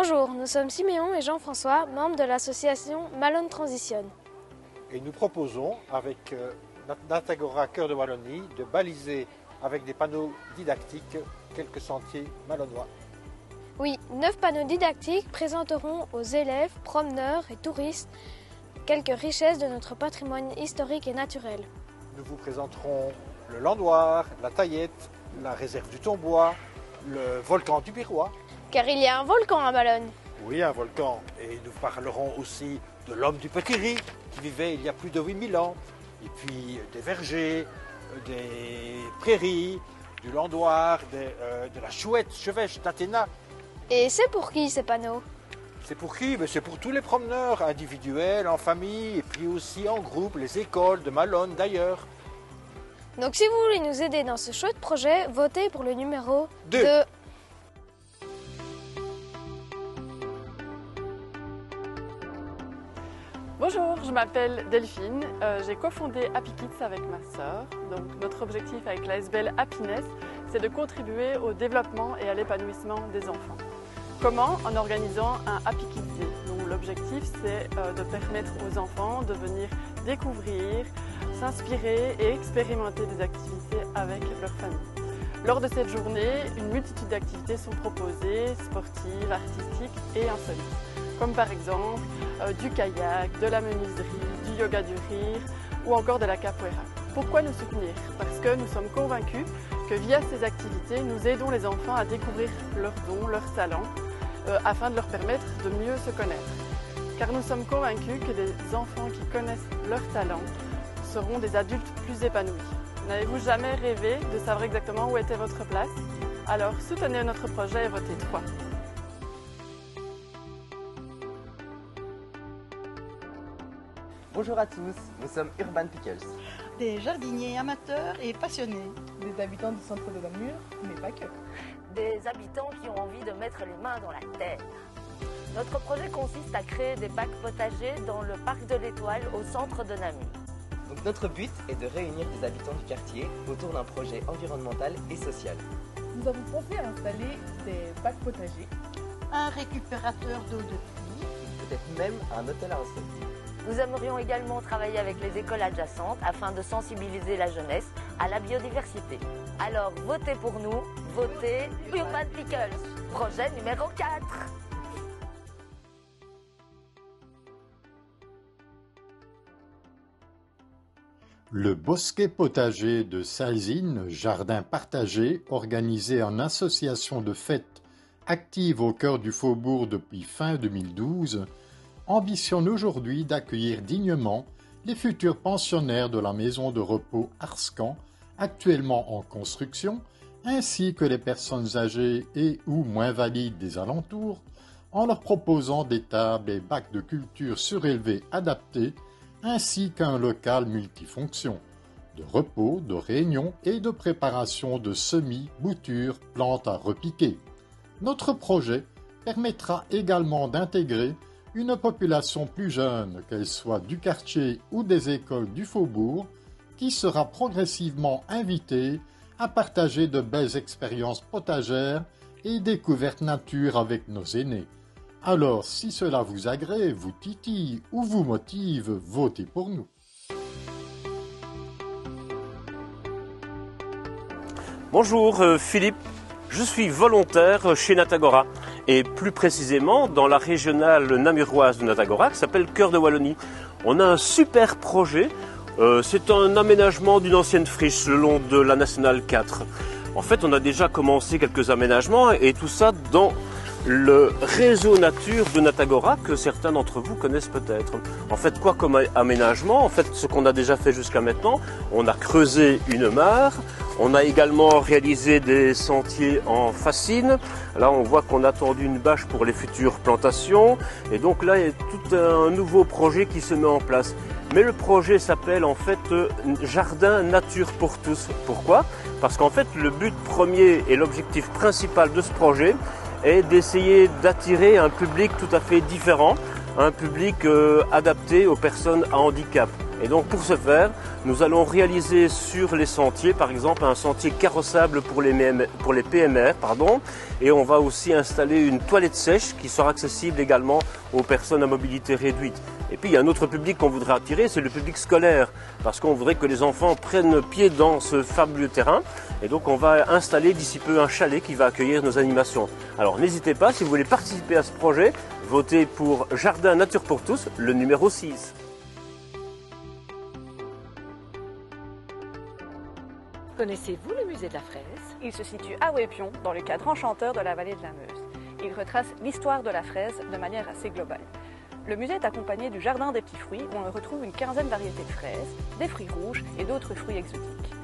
Bonjour, nous sommes Siméon et Jean-François, membres de l'association Malone Transitionne. Et nous proposons, avec Natagora Cœur de Wallonie, de baliser avec des panneaux didactiques quelques sentiers malonnois. Oui, 9 panneaux didactiques présenteront aux élèves, promeneurs et touristes quelques richesses de notre patrimoine historique et naturel. Nous vous présenterons le Landoir, la Taillette, la réserve du Tombois, le volcan du Birois. Car il y a un volcan à Malone. Oui, un volcan. Et nous parlerons aussi de l'homme du Petit Riz, qui vivait il y a plus de 8000 ans. Et puis des vergers, des prairies, du Landoir, de la chouette chevêche d'Athéna. Et c'est pour qui ces panneaux? C'est pour qui? C'est pour tous les promeneurs, individuels, en famille, et puis aussi en groupe, les écoles de Malone d'ailleurs. Donc si vous voulez nous aider dans ce chouette projet, votez pour le numéro 2. Bonjour, je m'appelle Delphine, j'ai cofondé Happy Kids avec ma sœur. Donc notre objectif avec l'ASBL Happiness, c'est de contribuer au développement et à l'épanouissement des enfants. Comment? En organisant un Happy Kids Day. Donc l'objectif, c'est de permettre aux enfants de venir découvrir, s'inspirer et expérimenter des activités avec leur famille. Lors de cette journée, une multitude d'activités sont proposées, sportives, artistiques et insolites. Comme par exemple du kayak, de la menuiserie, du yoga du rire ou encore de la capoeira. Pourquoi nous soutenir? Parce que nous sommes convaincus que via ces activités, nous aidons les enfants à découvrir leurs dons, leurs talents, afin de leur permettre de mieux se connaître. Car nous sommes convaincus que des enfants qui connaissent leurs talents seront des adultes plus épanouis. N'avez-vous jamais rêvé de savoir exactement où était votre place? Alors soutenez notre projet et votez 3. Bonjour à tous, nous sommes Urban Pickles. Des jardiniers amateurs et passionnés. Des habitants du centre de Namur, mais pas que. Des habitants qui ont envie de mettre les mains dans la terre. Notre projet consiste à créer des bacs potagers dans le parc de l'Étoile au centre de Namur. Donc notre but est de réunir des habitants du quartier autour d'un projet environnemental et social. Nous avons pensé à installer des bacs potagers, un récupérateur d'eau de pluie, peut-être même un hôtel à insectes. Nous aimerions également travailler avec les écoles adjacentes afin de sensibiliser la jeunesse à la biodiversité. Alors votez pour nous, votez Urban Pickles, projet numéro 4. Le bosquet potager de Salzine, jardin partagé, organisé en association de fêtes active au cœur du faubourg depuis fin 2012, ambitionne aujourd'hui d'accueillir dignement les futurs pensionnaires de la maison de repos Arscan, actuellement en construction, ainsi que les personnes âgées et ou moins valides des alentours, en leur proposant des tables et bacs de culture surélevés adaptés, ainsi qu'un local multifonction, de repos, de réunion et de préparation de semis, boutures, plantes à repiquer. Notre projet permettra également d'intégrer une population plus jeune, qu'elle soit du quartier ou des écoles du faubourg, qui sera progressivement invitée à partager de belles expériences potagères et découvertes nature avec nos aînés. Alors, si cela vous agrée, vous titille ou vous motive, votez pour nous. Bonjour Philippe, je suis volontaire chez Natagora et plus précisément dans la régionale namuroise de Natagora qui s'appelle Cœur de Wallonie. On a un super projet, c'est un aménagement d'une ancienne friche le long de la Nationale 4. En fait, on a déjà commencé quelques aménagements et tout ça dans le réseau nature de Natagora que certains d'entre vous connaissent peut-être. En fait, quoi comme aménagement? En fait, ce qu'on a déjà fait jusqu'à maintenant, on a creusé une mare, on a également réalisé des sentiers en fascine. Là, on voit qu'on a tendu une bâche pour les futures plantations. Et donc là, il y a tout un nouveau projet qui se met en place. Mais le projet s'appelle en fait Jardin Nature pour tous. Pourquoi? Parce qu'en fait, le but premier et l'objectif principal de ce projet est d'essayer d'attirer un public tout à fait différent, un public adapté aux personnes à handicap. Et donc pour ce faire, nous allons réaliser sur les sentiers, par exemple, un sentier carrossable pour les PMR, et on va aussi installer une toilette sèche qui sera accessible également aux personnes à mobilité réduite. Et puis il y a un autre public qu'on voudrait attirer, c'est le public scolaire, parce qu'on voudrait que les enfants prennent pied dans ce fabuleux terrain. Et donc on va installer d'ici peu un chalet qui va accueillir nos animations. Alors n'hésitez pas, si vous voulez participer à ce projet, votez pour Jardin Nature pour tous, le numéro 6. Connaissez-vous le musée de la fraise? Il se situe à Wépion, dans le cadre enchanteur de la vallée de la Meuse. Il retrace l'histoire de la fraise de manière assez globale. Le musée est accompagné du jardin des petits fruits où on retrouve une quinzaine de variétés de fraises, des fruits rouges et d'autres fruits exotiques.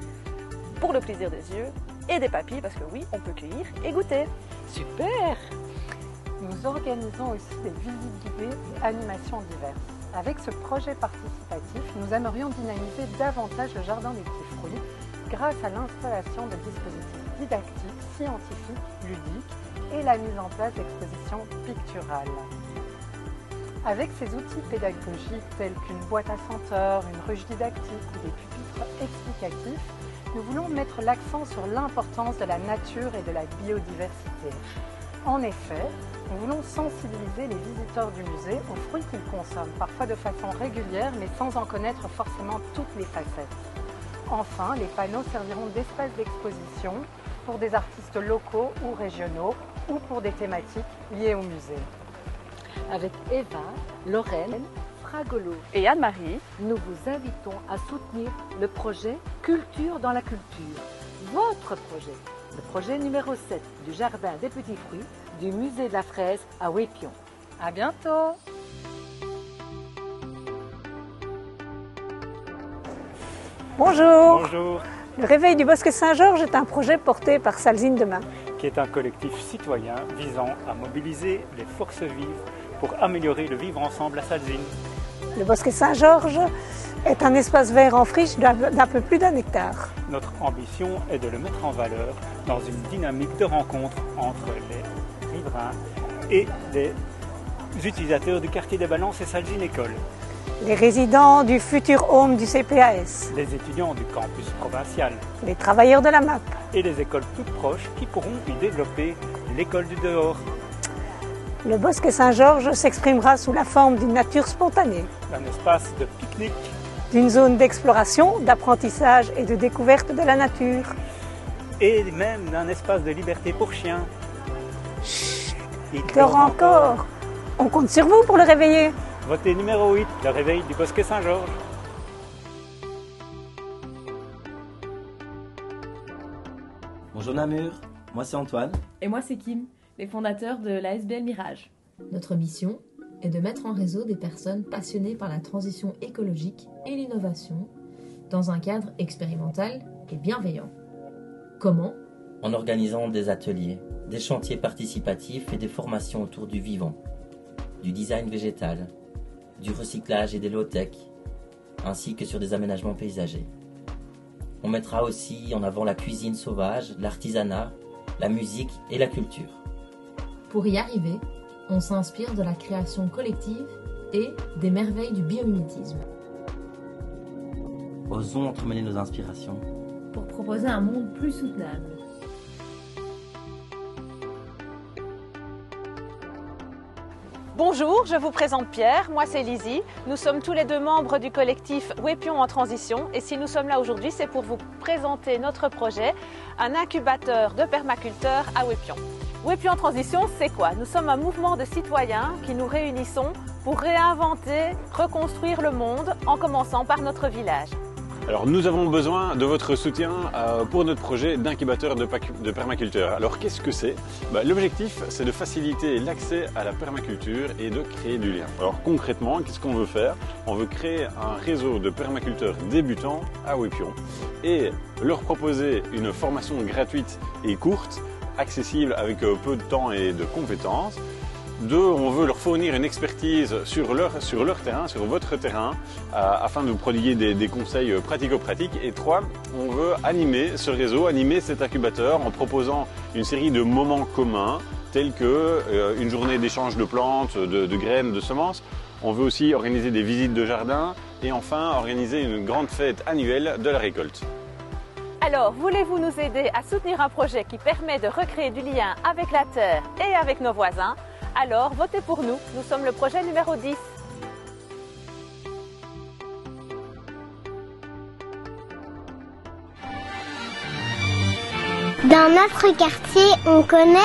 Pour le plaisir des yeux et des papilles, parce que oui, on peut cueillir et goûter. Super! Nous organisons aussi des visites guidées et animations diverses. Avec ce projet participatif, nous aimerions dynamiser davantage le jardin des petits fruits grâce à l'installation de dispositifs didactiques, scientifiques, ludiques et la mise en place d'expositions picturales. Avec ces outils pédagogiques tels qu'une boîte à senteurs, une ruche didactique ou des pupitres explicatifs, nous voulons mettre l'accent sur l'importance de la nature et de la biodiversité. En effet, nous voulons sensibiliser les visiteurs du musée aux fruits qu'ils consomment, parfois de façon régulière, mais sans en connaître forcément toutes les facettes. Enfin, les panneaux serviront d'espace d'exposition pour des artistes locaux ou régionaux ou pour des thématiques liées au musée. Avec Eva, Lorraine, Fragolo et Anne-Marie, nous vous invitons à soutenir le projet Culture dans la culture. Votre projet, le projet numéro 7 du Jardin des petits fruits du musée de la fraise à Wépion. À bientôt! Bonjour. Bonjour. Le Réveil du Bosquet Saint-Georges est un projet porté par Salzine Demain, qui est un collectif citoyen visant à mobiliser les forces vives pour améliorer le vivre ensemble à Salzine. Le Bosquet Saint-Georges est un espace vert en friche d'un peu plus d'1 hectare. Notre ambition est de le mettre en valeur dans une dynamique de rencontre entre les riverains et les utilisateurs du quartier des Balances et Salzine École. Les résidents du futur home du CPAS. Les étudiants du campus provincial. Les travailleurs de la MAP. Et les écoles toutes proches qui pourront y développer l'école du dehors. Le Bosquet Saint-Georges s'exprimera sous la forme d'une nature spontanée. Un espace de pique-nique. D'une zone d'exploration, d'apprentissage et de découverte de la nature. Et même d'un espace de liberté pour chiens. Chut, il dort encore. On compte sur vous pour le réveiller. Votez numéro 8, le Réveil du Bosquet Saint-Georges. Bonjour Namur, moi c'est Antoine. Et moi c'est Kim, les fondateurs de l'ASBL Mirage. Notre mission est de mettre en réseau des personnes passionnées par la transition écologique et l'innovation dans un cadre expérimental et bienveillant. Comment ? En organisant des ateliers, des chantiers participatifs et des formations autour du vivant, du design végétal, du recyclage et des low-tech, ainsi que sur des aménagements paysagers. On mettra aussi en avant la cuisine sauvage, l'artisanat, la musique et la culture. Pour y arriver, on s'inspire de la création collective et des merveilles du biomimétisme. Osons entremêler nos inspirations pour proposer un monde plus soutenable. Bonjour, je vous présente Pierre, moi c'est Lizzie. Nous sommes tous les deux membres du collectif Wépion en transition et si nous sommes là aujourd'hui, c'est pour vous présenter notre projet, un incubateur de permaculteurs à Wépion. Wépion en transition, c'est quoi? Nous sommes un mouvement de citoyens qui nous réunissons pour réinventer, reconstruire le monde en commençant par notre village. Alors nous avons besoin de votre soutien pour notre projet d'incubateur de permaculture. Alors qu'est-ce que c'est? L'objectif c'est de faciliter l'accès à la permaculture et de créer du lien. Alors concrètement, qu'est-ce qu'on veut faire? On veut créer un réseau de permaculteurs débutants à Wépion et leur proposer une formation gratuite et courte, accessible avec peu de temps et de compétences. 2, on veut leur fournir une expertise sur leur terrain, sur votre terrain, afin de vous prodiguer des conseils pratico-pratiques. Et 3, on veut animer ce réseau, animer cet incubateur en proposant une série de moments communs, tels que une journée d'échange de plantes, de graines, de semences. On veut aussi organiser des visites de jardin, Et enfin, organiser une grande fête annuelle de la récolte. Alors, voulez-vous nous aider à soutenir un projet qui permet de recréer du lien avec la terre et avec nos voisins? Alors, votez pour nous. Nous sommes le projet numéro 10. Dans notre quartier, on connaît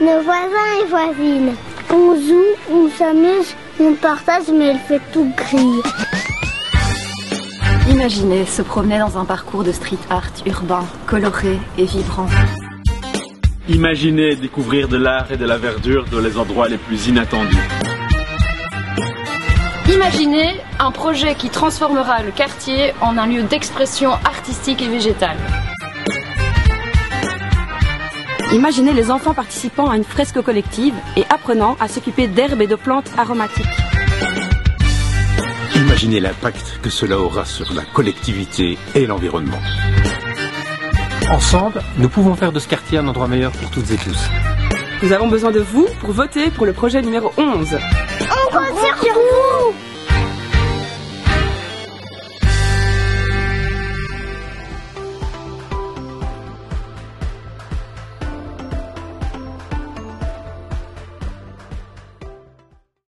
nos voisins et voisines. On joue, on s'amuse, on partage, mais il fait tout gris. Imaginez se promener dans un parcours de street art urbain, coloré et vibrant. Imaginez découvrir de l'art et de la verdure dans les endroits les plus inattendus. Imaginez un projet qui transformera le quartier en un lieu d'expression artistique et végétale. Imaginez les enfants participant à une fresque collective et apprenant à s'occuper d'herbes et de plantes aromatiques. Imaginez l'impact que cela aura sur la collectivité et l'environnement. Ensemble, nous pouvons faire de ce quartier un endroit meilleur pour toutes et tous. Nous avons besoin de vous pour voter pour le projet numéro 11. On